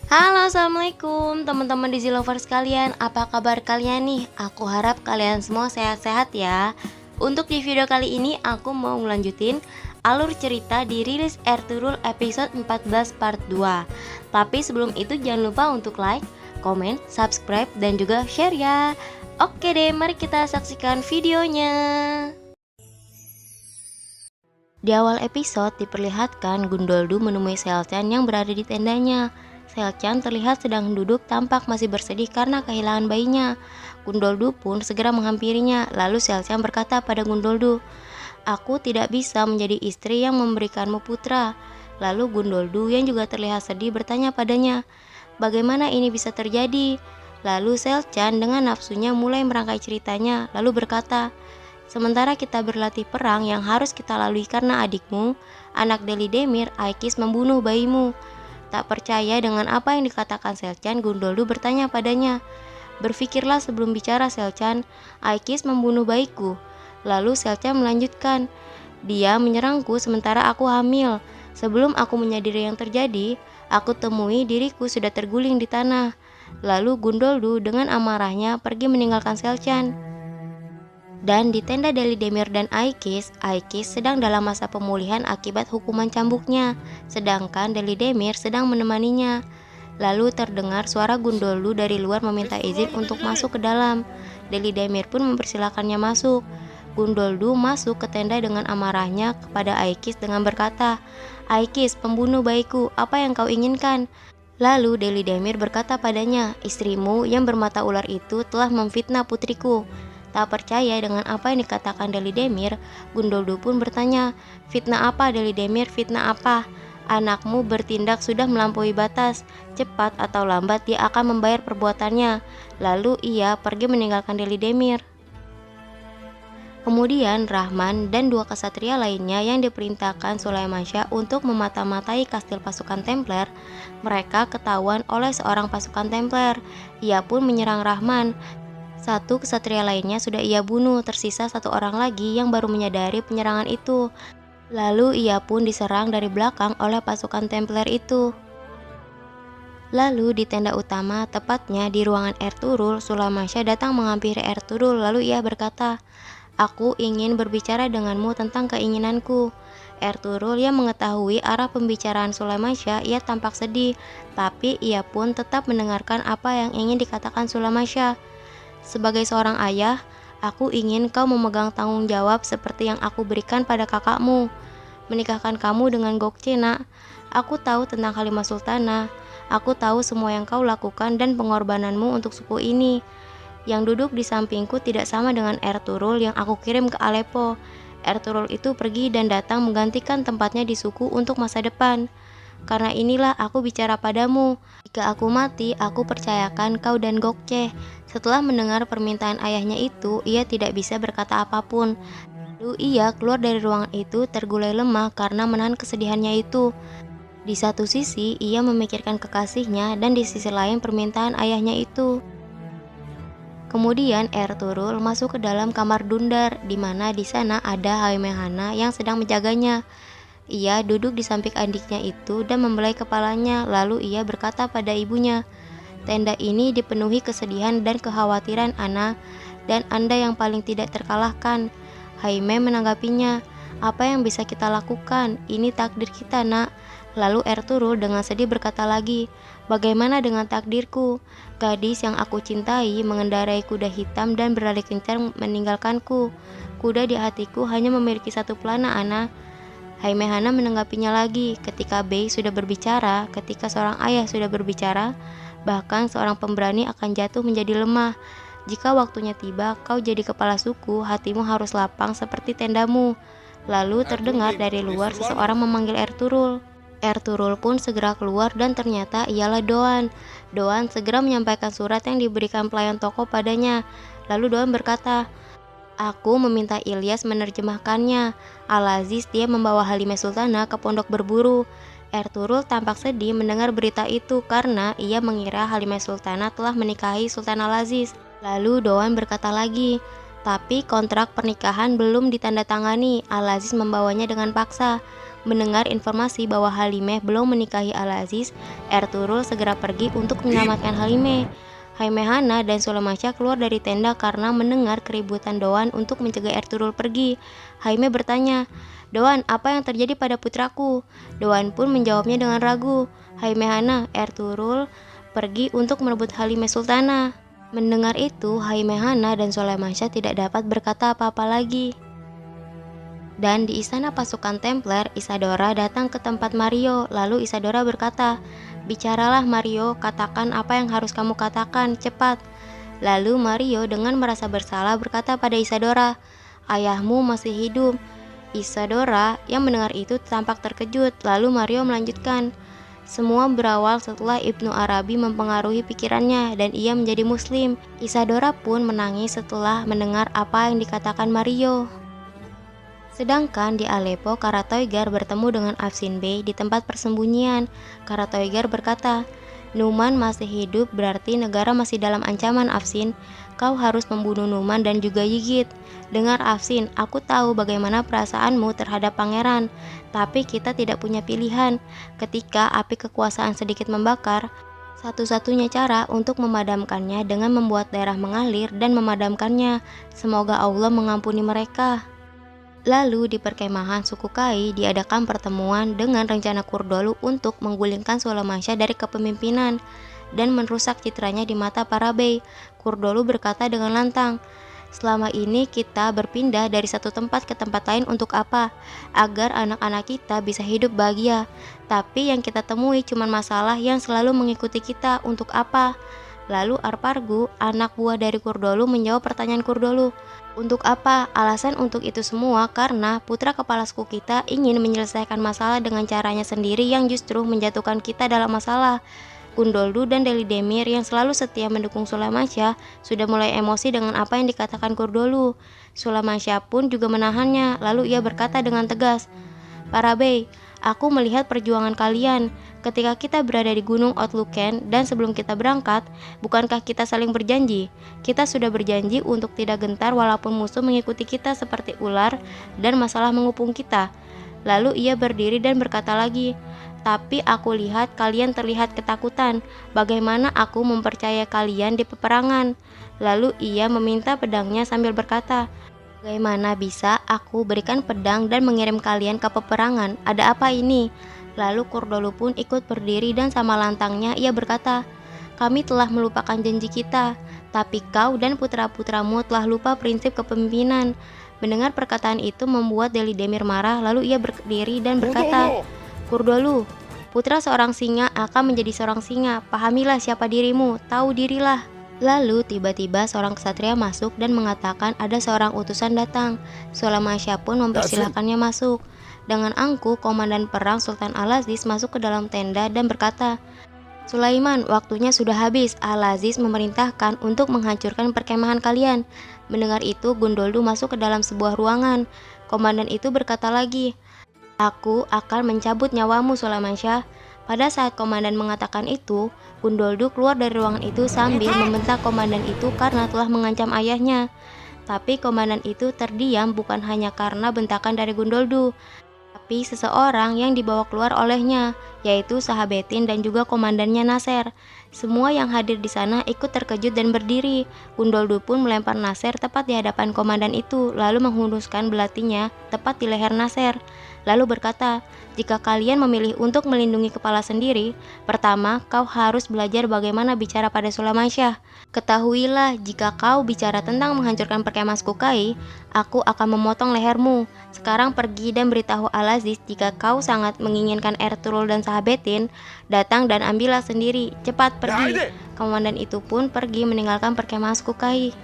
Halo, assalamualaikum teman-teman Dizi Lovers sekalian. Apa kabar kalian nih? Aku harap kalian semua sehat-sehat ya. Untuk di video kali ini aku mau ngelanjutin alur cerita di Rilis Ertugrul episode 14 part 2. Tapi sebelum itu jangan lupa untuk like, komen, subscribe, dan juga share ya. Oke deh, mari kita saksikan videonya. Di awal episode diperlihatkan Gundoldu menemui Selchan yang berada di tendanya. Selchan terlihat sedang duduk, tampak masih bersedih karena kehilangan bayinya. Gundoldu pun segera menghampirinya, lalu Selchan berkata pada Gundoldu, "Aku tidak bisa menjadi istri yang memberikanmu putra." Lalu Gundoldu yang juga terlihat sedih bertanya padanya, "Bagaimana ini bisa terjadi?" Lalu Selchan dengan nafsunya mulai merangkai ceritanya, lalu berkata, "Sementara kita berlatih perang yang harus kita lalui karena adikmu, anak Deli Demir, Aikis membunuh bayimu." Tak percaya dengan apa yang dikatakan Selchan, Gundoldu bertanya padanya, "Berpikirlah sebelum bicara Selchan, Aikis membunuh bayiku." Lalu Selchan melanjutkan, "Dia menyerangku sementara aku hamil. Sebelum aku menyadari yang terjadi, aku temui diriku sudah terguling di tanah." Lalu Gundoldu dengan amarahnya pergi meninggalkan Selchan. Dan di tenda Deli Demir dan Aikis sedang dalam masa pemulihan akibat hukuman cambuknya, sedangkan Deli Demir sedang menemaninya. Lalu terdengar suara Gundoldu dari luar meminta izin untuk masuk ke dalam. Deli Demir pun mempersilahkannya masuk. Gundoldu masuk ke tenda dengan amarahnya kepada Aikis dengan berkata, "Aikis, pembunuh bayiku, apa yang kau inginkan?" Lalu Deli Demir berkata padanya, "Istrimu yang bermata ular itu telah memfitnah putriku." Tak percaya dengan apa yang dikatakan Deli Demir, Gundoldu pun bertanya, "Fitnah apa Deli Demir, fitnah apa? Anakmu bertindak sudah melampaui batas, cepat atau lambat dia akan membayar perbuatannya." Lalu ia pergi meninggalkan Deli Demir. Kemudian Rahman dan dua kesatria lainnya yang diperintahkan Sulaimansyah untuk memata-matai kastil pasukan Templar, mereka ketahuan oleh seorang pasukan Templar. Ia pun menyerang Rahman. Satu kesatria lainnya sudah ia bunuh, tersisa satu orang lagi yang baru menyadari penyerangan itu. Lalu ia pun diserang dari belakang oleh pasukan Templar itu. Lalu di tenda utama, tepatnya di ruangan Ertugrul, Sulaimansyah datang menghampiri Ertugrul lalu ia berkata, "Aku ingin berbicara denganmu tentang keinginanku." Ertugrul yang mengetahui arah pembicaraan Sulaimansyah, ia tampak sedih, tapi ia pun tetap mendengarkan apa yang ingin dikatakan Sulaimansyah. "Sebagai seorang ayah, aku ingin kau memegang tanggung jawab seperti yang aku berikan pada kakakmu. Menikahkan kamu dengan Gokce, nak. Aku tahu tentang Halimah Sultanah. Aku tahu semua yang kau lakukan dan pengorbananmu untuk suku ini. Yang duduk di sampingku tidak sama dengan Ertugrul yang aku kirim ke Aleppo. Ertugrul itu pergi dan datang menggantikan tempatnya di suku untuk masa depan. Karena inilah aku bicara padamu. Jika aku mati, aku percayakan kau dan Gokce." Setelah mendengar permintaan ayahnya itu, ia tidak bisa berkata apapun. Lalu ia keluar dari ruangan itu tergulai lemah karena menahan kesedihannya itu. Di satu sisi, ia memikirkan kekasihnya dan di sisi lain permintaan ayahnya itu. Kemudian Ertugrul masuk ke dalam kamar Dundar, di mana di sana ada Haimehana yang sedang menjaganya. Ia duduk di samping adiknya itu dan membelai kepalanya, lalu ia berkata pada ibunya, "Tenda ini dipenuhi kesedihan dan kekhawatiran Ana, dan Anda yang paling tidak terkalahkan." Haime menanggapinya, "Apa yang bisa kita lakukan? Ini takdir kita, nak." Lalu Ertugrul dengan sedih berkata lagi, "Bagaimana dengan takdirku? Gadis yang aku cintai mengendarai kuda hitam dan berlari kencang meninggalkanku. Kuda di hatiku hanya memiliki satu pelana, Ana." Haimehana menanggapinya lagi, "Ketika Bey sudah berbicara, ketika seorang ayah sudah berbicara, bahkan seorang pemberani akan jatuh menjadi lemah. Jika waktunya tiba, kau jadi kepala suku, hatimu harus lapang seperti tendamu." Lalu terdengar dari luar seseorang memanggil Ertugrul. Ertugrul pun segera keluar dan ternyata ialah Doan. Doan segera menyampaikan surat yang diberikan pelayan toko padanya. Lalu Doan berkata, "Aku meminta Ilyas menerjemahkannya. Al-Aziz dia membawa Halimah Sultanah ke pondok berburu." Ertugrul tampak sedih mendengar berita itu karena ia mengira Halimah Sultanah telah menikahi Sultan Al-Aziz. Lalu Doan berkata lagi, "Tapi kontrak pernikahan belum ditandatangani. Al-Aziz membawanya dengan paksa. Mendengar informasi bahwa Halimeh belum menikahi Al-Aziz, Ertugrul segera pergi untuk menyelamatkan Halimeh. Haimehana dan Sulaimansyah keluar dari tenda karena mendengar keributan Doan untuk mencegah Ertugrul pergi. Haimeh bertanya, "Doan, apa yang terjadi pada putraku?" Doan pun menjawabnya dengan ragu, "Haimehana, Ertugrul pergi untuk merebut Halimeh Sultana." Mendengar itu, Haimehana dan Sulaimansyah tidak dapat berkata apa-apa lagi. Dan di istana pasukan Templar, Isadora datang ke tempat Mario. Lalu Isadora berkata, "Bicaralah Mario, katakan apa yang harus kamu katakan, cepat." Lalu Mario dengan merasa bersalah berkata pada Isadora, "Ayahmu masih hidup." Isadora yang mendengar itu tampak terkejut. Lalu Mario melanjutkan, "Semua berawal setelah Ibnu Arabi mempengaruhi pikirannya dan ia menjadi muslim." Isadora pun menangis setelah mendengar apa yang dikatakan Mario. Sedangkan di Aleppo, Karatoigar bertemu dengan Afsin Bey di tempat persembunyian. Karatoigar berkata, "Numan masih hidup, berarti negara masih dalam ancaman, Afsin. Kau harus membunuh Numan dan juga Yigit. Dengar Afsin, aku tahu bagaimana perasaanmu terhadap pangeran, tapi kita tidak punya pilihan. Ketika api kekuasaan sedikit membakar, satu-satunya cara untuk memadamkannya dengan membuat darah mengalir dan memadamkannya. Semoga Allah mengampuni mereka." Lalu di perkemahan suku Kai diadakan pertemuan dengan rencana Kurdolu untuk menggulingkan Sulaimansyah dari kepemimpinan dan merusak citranya di mata para bey. Kurdolu berkata dengan lantang, "Selama ini kita berpindah dari satu tempat ke tempat lain untuk apa? Agar anak-anak kita bisa hidup bahagia. Tapi yang kita temui cuma masalah yang selalu mengikuti kita, untuk apa?" Lalu Arpargu, anak buah dari Kurdolu, menjawab pertanyaan Kurdolu. "Untuk apa?" Alasan untuk itu semua karena putra kepala suku kita ingin menyelesaikan masalah dengan caranya sendiri yang justru menjatuhkan kita dalam masalah. Gundoldu dan Deli Demir yang selalu setia mendukung Sulaimansyah sudah mulai emosi dengan apa yang dikatakan Kurdolu. Sulaimansyah pun juga menahannya, lalu ia berkata dengan tegas, "Para bey, aku melihat perjuangan kalian ketika kita berada di Gunung Outluken dan sebelum kita berangkat, bukankah kita saling berjanji? Kita sudah berjanji untuk tidak gentar walaupun musuh mengikuti kita seperti ular dan masalah mengepung kita." Lalu ia berdiri dan berkata lagi, "Tapi aku lihat kalian terlihat ketakutan. Bagaimana aku mempercayai kalian di peperangan?" Lalu ia meminta pedangnya sambil berkata, "Bagaimana bisa aku berikan pedang dan mengirim kalian ke peperangan? Ada apa ini?" Lalu Kurdolu pun ikut berdiri dan sama lantangnya ia berkata, "Kami telah melupakan janji kita, tapi kau dan putra-putramu telah lupa prinsip kepemimpinan." Mendengar perkataan itu membuat Deli Demir marah, lalu ia berdiri dan berkata, "Kurdolu, putra seorang singa akan menjadi seorang singa. Pahamilah siapa dirimu, tahu dirilah." Lalu tiba-tiba seorang ksatria masuk dan mengatakan ada seorang utusan datang. Sulaimansyah pun mempersilahkannya masuk. Dengan angkuh, komandan perang Sultan Al-Aziz masuk ke dalam tenda dan berkata, "Sulaiman, waktunya sudah habis. Al-Aziz memerintahkan untuk menghancurkan perkemahan kalian." Mendengar itu, Gundoldu masuk ke dalam sebuah ruangan. Komandan itu berkata lagi, "Aku akan mencabut nyawamu, Sulaimansyah." Pada saat komandan mengatakan itu, Gundoldu keluar dari ruangan itu sambil membentak komandan itu karena telah mengancam ayahnya. Tapi komandan itu terdiam bukan hanya karena bentakan dari Gundoldu, tapi seseorang yang dibawa keluar olehnya, yaitu Sahabetin dan juga komandannya Nasser. Semua yang hadir di sana ikut terkejut dan berdiri. Gundoldu pun melempar Nasser tepat di hadapan komandan itu, lalu menghunuskan belatinya tepat di leher Nasser. Lalu berkata, "Jika kalian memilih untuk melindungi kepala sendiri, pertama kau harus belajar bagaimana bicara pada Sulaimansyah. Ketahuilah, jika kau bicara tentang menghancurkan perkemahan suku Kai, aku akan memotong lehermu. Sekarang pergi dan beritahu Al-Aziz jika kau sangat menginginkan Ertugrul dan Sahabetin, datang dan ambillah sendiri. Cepat pergi." Komandan itu pun pergi meninggalkan perkemahan suku Kai.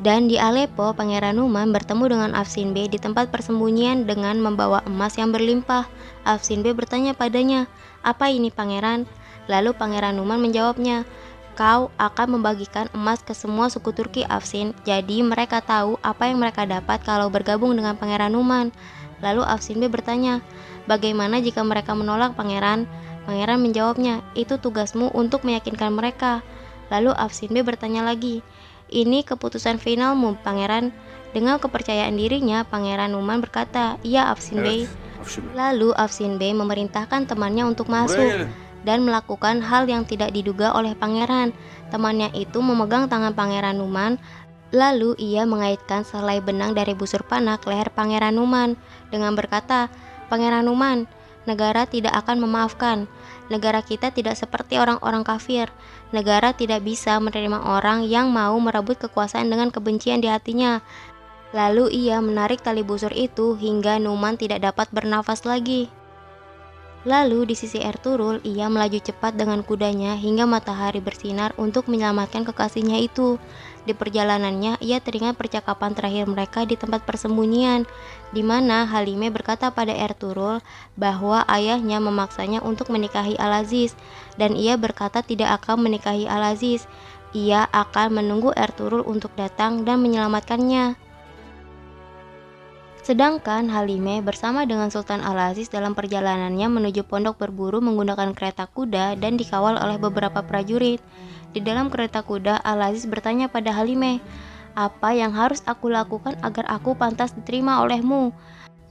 Dan di Aleppo, Pangeran Numan bertemu dengan Afsin Bey di tempat persembunyian dengan membawa emas yang berlimpah. Afsin Bey bertanya padanya, "Apa ini, Pangeran?" Lalu Pangeran Numan menjawabnya, "Kau akan membagikan emas ke semua suku Turki, Afsin. Jadi mereka tahu apa yang mereka dapat kalau bergabung dengan Pangeran Numan." Lalu Afsin Bey bertanya, "Bagaimana jika mereka menolak, Pangeran?" Pangeran menjawabnya, "Itu tugasmu untuk meyakinkan mereka." Lalu Afsin Bey bertanya lagi, "Ini keputusan finalmu, Pangeran?" Dengan kepercayaan dirinya, Pangeran Numan berkata, "Iya, Afsin Bey." Lalu Afsin Bey memerintahkan temannya untuk masuk dan melakukan hal yang tidak diduga oleh pangeran. Temannya itu memegang tangan Pangeran Numan, lalu ia mengaitkan selai benang dari busur panah ke leher Pangeran Numan dengan berkata, "Pangeran Numan, negara tidak akan memaafkan. Negara kita tidak seperti orang-orang kafir. Negara tidak bisa menerima orang yang mau merebut kekuasaan dengan kebencian di hatinya." Lalu ia menarik tali busur itu hingga Numan tidak dapat bernafas lagi. Lalu di sisi Ertugrul, ia melaju cepat dengan kudanya hingga matahari bersinar untuk menyelamatkan kekasihnya itu. Di perjalanannya, ia teringat percakapan terakhir mereka di tempat persembunyian, di mana Halime berkata pada Ertugrul bahwa ayahnya memaksanya untuk menikahi Al-Aziz, dan ia berkata tidak akan menikahi Al-Aziz. Ia akan menunggu Ertugrul untuk datang dan menyelamatkannya. Sedangkan Halime bersama dengan Sultan Al-Aziz dalam perjalanannya menuju pondok berburu menggunakan kereta kuda dan dikawal oleh beberapa prajurit. Di dalam kereta kuda, Al-Aziz bertanya pada Halime, "Apa yang harus aku lakukan agar aku pantas diterima olehmu?"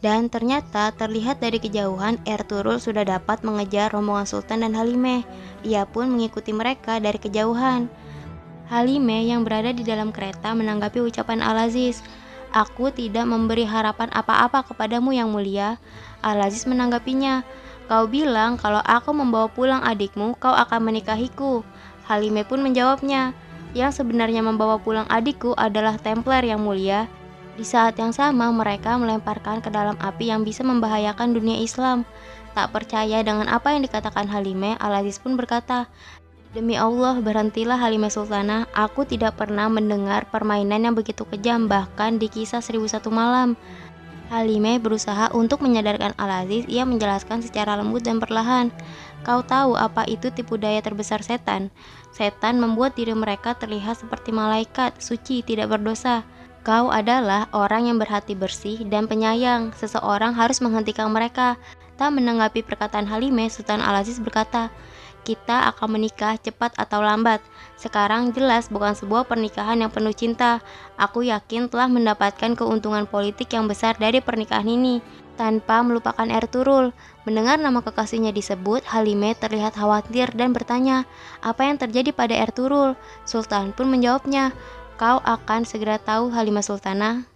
Dan ternyata terlihat dari kejauhan Ertugrul sudah dapat mengejar rombongan Sultan dan Halime. Ia pun mengikuti mereka dari kejauhan. Halime yang berada di dalam kereta menanggapi ucapan Al-Aziz, "Aku tidak memberi harapan apa-apa kepadamu yang mulia." Al-Aziz menanggapinya, "Kau bilang kalau aku membawa pulang adikmu, kau akan menikahiku." Halime pun menjawabnya, "Yang sebenarnya membawa pulang adikku adalah Templar yang mulia." Di saat yang sama mereka melemparkan ke dalam api yang bisa membahayakan dunia Islam. Tak percaya dengan apa yang dikatakan Halime, Al-Aziz pun berkata, "Demi Allah, berhentilah Halimah Sultanah, aku tidak pernah mendengar permainan yang begitu kejam, bahkan di kisah 1001 malam." Halimah berusaha untuk menyadarkan Al-Aziz, ia menjelaskan secara lembut dan perlahan, "Kau tahu apa itu tipu daya terbesar setan? Setan membuat diri mereka terlihat seperti malaikat, suci, tidak berdosa. Kau adalah orang yang berhati bersih dan penyayang, seseorang harus menghentikan mereka." Tak menanggapi perkataan Halimah, Sultan Al-Aziz berkata, "Kita akan menikah cepat atau lambat. Sekarang jelas bukan sebuah pernikahan yang penuh cinta. Aku yakin telah mendapatkan keuntungan politik yang besar dari pernikahan ini." Tanpa melupakan Ertugrul, mendengar nama kekasihnya disebut, Halime terlihat khawatir dan bertanya, "Apa yang terjadi pada Ertugrul?" Sultan pun menjawabnya, "Kau akan segera tahu, Halimah Sultanah."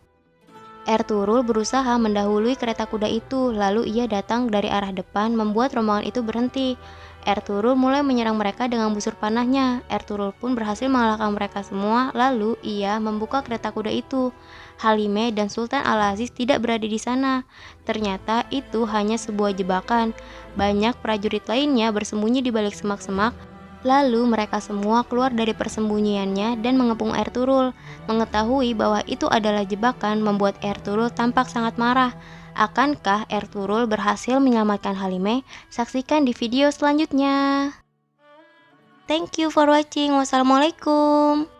Ertugrul berusaha mendahului kereta kuda itu, lalu ia datang dari arah depan membuat rombongan itu berhenti. Ertugrul mulai menyerang mereka dengan busur panahnya. Ertugrul pun berhasil mengalahkan mereka semua, lalu ia membuka kereta kuda itu. Halime dan Sultan Al-Aziz tidak berada di sana. Ternyata itu hanya sebuah jebakan. Banyak prajurit lainnya bersembunyi di balik semak-semak. Lalu mereka semua keluar dari persembunyiannya dan mengepung Ertugrul. Mengetahui bahwa itu adalah jebakan membuat Ertugrul tampak sangat marah. Akankah Ertugrul berhasil menyelamatkan Halime? Saksikan di video selanjutnya. Thank you for watching. Wassalamualaikum.